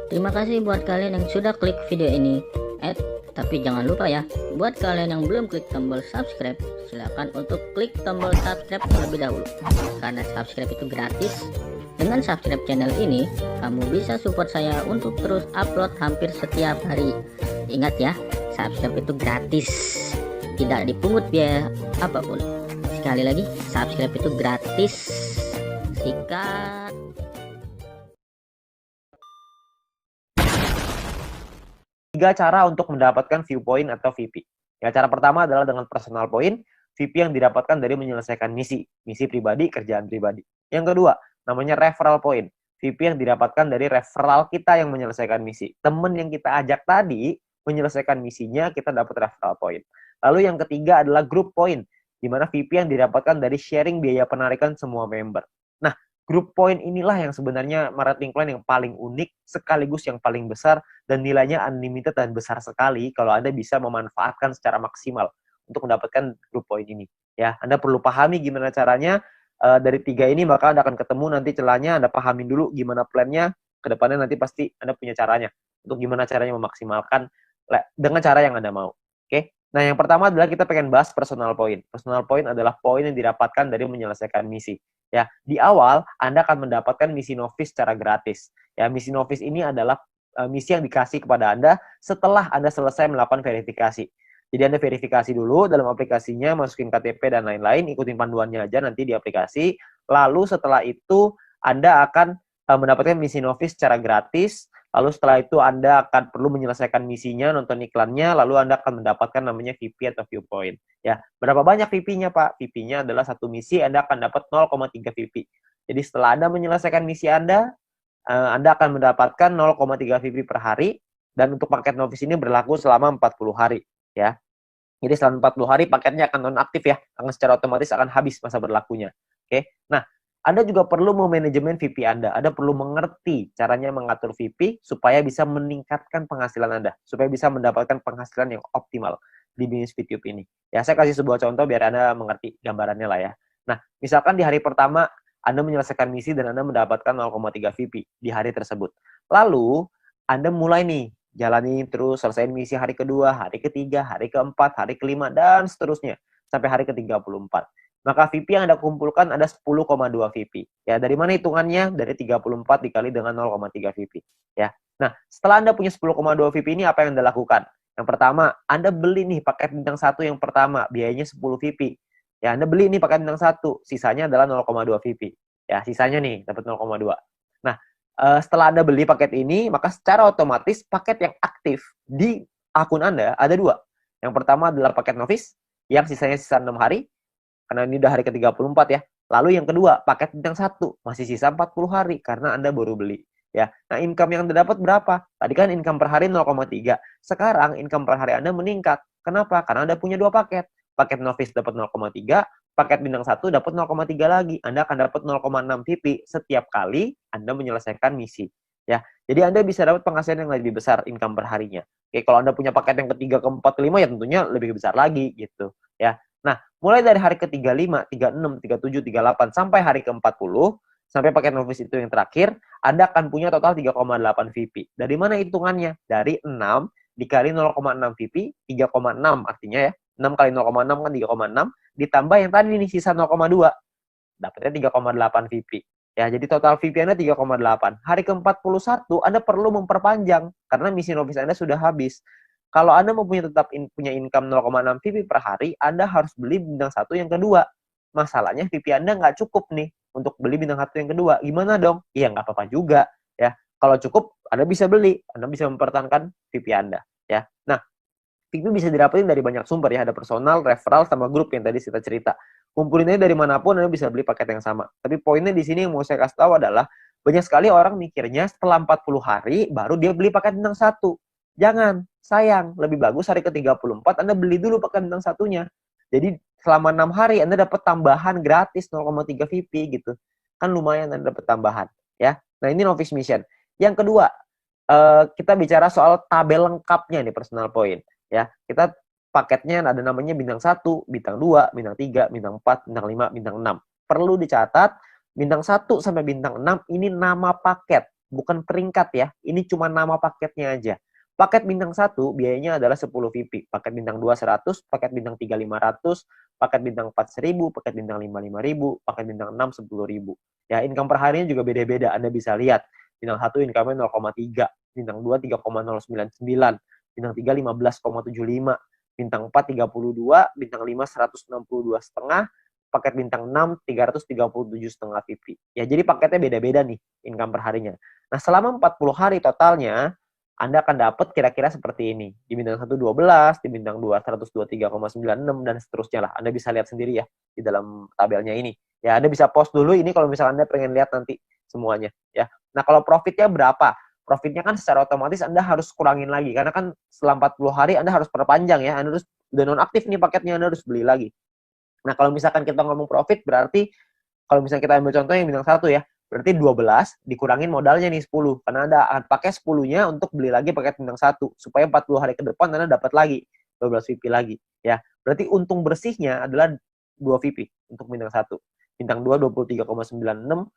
Terima kasih buat kalian yang sudah klik video ini. Tapi jangan lupa ya, buat kalian yang belum klik tombol subscribe, silakan untuk klik tombol subscribe terlebih dahulu. Karena subscribe itu gratis. Dengan subscribe channel ini, kamu bisa support saya untuk terus upload hampir setiap hari. Ingat ya, subscribe itu gratis, tidak dipungut biaya apapun. Sekali lagi, subscribe itu gratis. Sikat. Tiga cara untuk mendapatkan viewpoint atau VP. Ya, cara pertama adalah dengan personal point, VP yang didapatkan dari menyelesaikan misi pribadi, kerjaan pribadi. Yang kedua, namanya referral point, VP yang didapatkan dari referral kita yang menyelesaikan misi. Temen yang kita ajak tadi menyelesaikan misinya, kita dapat referral point. Lalu yang ketiga adalah group point, di mana VP yang didapatkan dari sharing biaya penarikan semua member. Nah, group point inilah yang sebenarnya marketing plan yang paling unik, sekaligus yang paling besar, dan nilainya unlimited dan besar sekali kalau Anda bisa memanfaatkan secara maksimal untuk mendapatkan group point ini. Ya, Anda perlu pahami gimana caranya. Dari tiga ini maka Anda akan ketemu nanti celahnya. Anda pahamin dulu gimana plannya, kedepannya nanti pasti Anda punya caranya untuk gimana caranya memaksimalkan dengan cara yang Anda mau. Oke. Nah, yang pertama adalah kita pengen bahas personal point. Personal point adalah poin yang didapatkan dari menyelesaikan misi. Ya, di awal Anda akan mendapatkan misi novice secara gratis. Ya, misi novice ini adalah misi yang dikasih kepada Anda setelah Anda selesai melakukan verifikasi. Jadi Anda verifikasi dulu dalam aplikasinya, masukin KTP dan lain-lain, ikutin panduannya aja nanti di aplikasi. Lalu setelah itu Anda akan mendapatkan misi novice secara gratis. Lalu setelah itu Anda akan perlu menyelesaikan misinya, nonton iklannya, lalu Anda akan mendapatkan namanya VP atau viewpoint. Ya, berapa banyak VP-nya, Pak? VP-nya adalah satu misi, Anda akan dapat 0,3 VP. Jadi setelah Anda menyelesaikan misi Anda akan mendapatkan 0,3 VP per hari, dan untuk paket novice ini berlaku selama 40 hari. Ya. Jadi selama 40 hari paketnya akan nonaktif ya, akan secara otomatis akan habis masa berlakunya. Oke. Nah, Anda juga perlu memanajemen VP Anda. Anda perlu mengerti caranya mengatur VP supaya bisa meningkatkan penghasilan Anda, supaya bisa mendapatkan penghasilan yang optimal di bisnis YouTube ini. Ya, saya kasih sebuah contoh biar Anda mengerti gambarannya lah ya. Nah, misalkan di hari pertama Anda menyelesaikan misi dan Anda mendapatkan 0,3 VP di hari tersebut. Lalu, Anda mulai nih jalani terus, selesaiin misi hari kedua, hari ketiga, hari keempat, hari kelima, dan seterusnya sampai hari ke-34. Maka VP yang Anda kumpulkan ada 10,2 VP. Ya, dari mana hitungannya? Dari 34 dikali dengan 0,3 VP. Ya. Nah, setelah Anda punya 10,2 VP ini, apa yang Anda lakukan? Yang pertama, Anda beli nih paket bintang 1 yang pertama, biayanya 10 VP. Ya, Anda beli nih paket bintang 1, sisanya adalah 0,2 VP. Ya, sisanya nih dapat 0,2. Nah, setelah Anda beli paket ini, maka secara otomatis paket yang aktif di akun Anda ada dua. Yang pertama adalah paket novice, yang sisanya sisa 6 hari, karena ini udah hari ke-34 ya. Lalu yang kedua, paket bintang 1, masih sisa 40 hari, karena Anda baru beli. Ya. Nah, income yang Anda dapat berapa? Tadi kan income per hari 0,3. Sekarang income per hari Anda meningkat. Kenapa? Karena Anda punya dua paket. Paket novice dapat 0,3, paket bintang 1 dapat 0,3 lagi. Anda akan dapat 0,6 VP setiap kali Anda menyelesaikan misi. Ya. Jadi Anda bisa dapat penghasilan yang lebih besar income per harinya. Oke, kalau Anda punya paket yang ketiga, keempat, kelima ya tentunya lebih besar lagi gitu. Ya. Nah, mulai dari hari ke-35, 36, 37, 38 sampai hari ke-40, sampai paket novice itu yang terakhir, Anda akan punya total 3,8 VP. Dari mana hitungannya? Dari 6 dikali 0,6 VP, 3,6 artinya ya. 6 kali 0,6 kan 3,6, ditambah yang tadi nih sisa 0,2. Dapatnya 3,8 VP. Ya, jadi total VP Anda 3,8. Hari ke-41 Anda perlu memperpanjang karena misi novice Anda sudah habis. Kalau Anda mau punya income 0,6 VP per hari, Anda harus beli bintang 1 yang kedua. Masalahnya VP Anda nggak cukup nih untuk beli bintang 1 yang kedua. Gimana dong? Iya, nggak apa-apa juga. Ya, kalau cukup, Anda bisa beli. Anda bisa mempertahankan VP Anda. Ya. Nah, VP bisa didapetin dari banyak sumber ya. Ada personal, referral, sama grup yang tadi kita cerita. Kumpulinnya dari manapun, Anda bisa beli paket yang sama. Tapi poinnya di sini yang mau saya kasih tahu adalah, banyak sekali orang mikirnya setelah 40 hari, baru dia beli paket bintang 1. Jangan, sayang. Lebih bagus hari ke-34 Anda beli dulu paket bintang 1-nya. Jadi selama 6 hari Anda dapat tambahan gratis 0,3 VP gitu. Kan lumayan Anda dapat tambahan. Ya. Nah, ini novice mission. Yang kedua, kita bicara soal tabel lengkapnya nih personal point. Ya, kita paketnya ada namanya bintang 1, bintang 2, bintang 3, bintang 4, bintang 5, bintang 6. Perlu dicatat, bintang 1 sampai bintang 6 ini nama paket, bukan peringkat ya. Ini cuma nama paketnya aja. Paket bintang 1 biayanya adalah 10 VP. Paket bintang 2 100, paket bintang 3 500, paket bintang 4 1000, paket bintang 5 5000, paket bintang 6 10.000. Ya, income per harinya juga beda-beda. Anda bisa lihat. Bintang 1 income-nya 0,3, bintang 2 3,099, bintang 3 15,75, bintang 4 32, bintang 5 162,5, paket bintang 6 337,5 VP. Ya, jadi paketnya beda-beda nih income per harinya. Nah, selama 40 hari totalnya Anda akan dapat kira-kira seperti ini. Di bintang 1 12, di bintang 2 123,96 dan seterusnya lah. Anda bisa lihat sendiri ya di dalam tabelnya ini. Ya, Anda bisa post dulu ini kalau misalnya Anda pengen lihat nanti semuanya ya. Nah, kalau profitnya berapa? Profitnya kan secara otomatis Anda harus kurangin lagi karena kan setelah 40 hari Anda harus perpanjang ya. Anda harus udah nonaktif nih paketnya, Anda harus beli lagi. Nah, kalau misalkan kita ngomong profit berarti kalau misalnya kita ambil contoh yang bintang 1 ya, berarti 12 dikurangin modalnya nih 10. Karena Anda akan pakai 10-nya untuk beli lagi paket bintang 1 supaya 40 hari ke depan Anda dapat lagi 12 VP lagi ya. Berarti untung bersihnya adalah 2 VP untuk bintang 1. Bintang 2 23,96,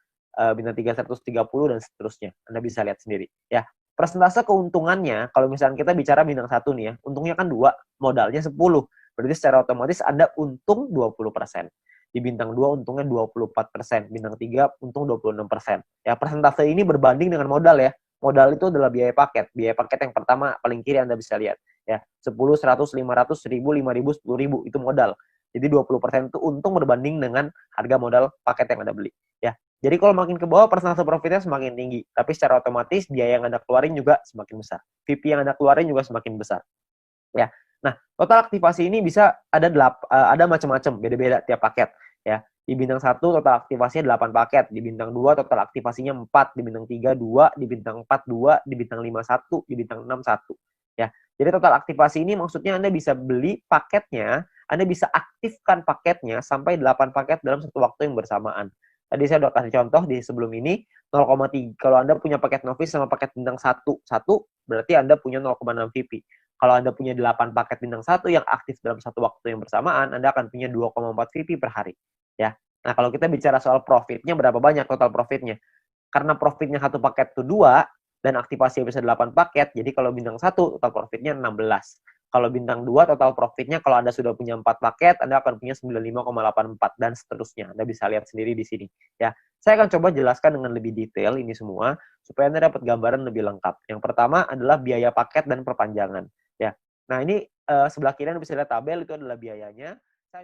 bintang 3 130 dan seterusnya. Anda bisa lihat sendiri ya. Persentase keuntungannya kalau misalnya kita bicara bintang 1 nih ya, untungnya kan 2, modalnya 10. Berarti secara otomatis Anda untung 20%. Di bintang 2 untungnya 24%, bintang 3 untung 26%. Ya, persentase ini berbanding dengan modal ya. Modal itu adalah biaya paket. Biaya paket yang pertama paling kiri Anda bisa lihat ya. 10, 100, 500, 1000, 5000, 10.000 itu modal. Jadi 20% itu untung berbanding dengan harga modal paket yang Anda beli ya. Jadi kalau makin ke bawah persentase profitnya semakin tinggi, tapi secara otomatis biaya yang Anda keluarin juga semakin besar. VP yang Anda keluarin juga semakin besar. Ya. Nah, total aktivasi ini bisa ada macam-macam, beda-beda tiap paket ya. Di bintang 1 total aktivasinya 8 paket, di bintang 2 total aktivasinya 4, di bintang 3 2, di bintang 4 2, di bintang 5 1, di bintang 6 1 ya. Jadi total aktivasi ini maksudnya Anda bisa beli paketnya, Anda bisa aktifkan paketnya sampai 8 paket dalam satu waktu yang bersamaan. Tadi saya udah kasih contoh di sebelum ini 0,3. Kalau Anda punya paket novice sama paket bintang 1, berarti Anda punya 0,6 VP. Kalau Anda punya 8 paket bintang 1 yang aktif dalam satu waktu yang bersamaan, Anda akan punya 2,4 VP per hari. Ya. Nah, kalau kita bicara soal profitnya, berapa banyak total profitnya? Karena profitnya satu paket itu 2, dan aktivasi bisa 8 paket, jadi kalau bintang 1, total profitnya 16. Kalau bintang 2, total profitnya kalau Anda sudah punya 4 paket, Anda akan punya 95,84 dan seterusnya. Anda bisa lihat sendiri di sini. Ya, saya akan coba jelaskan dengan lebih detail ini semua, supaya Anda dapat gambaran lebih lengkap. Yang pertama adalah biaya paket dan perpanjangan. Ya, nah ini sebelah kiri Anda bisa lihat tabel, itu adalah biayanya. Saya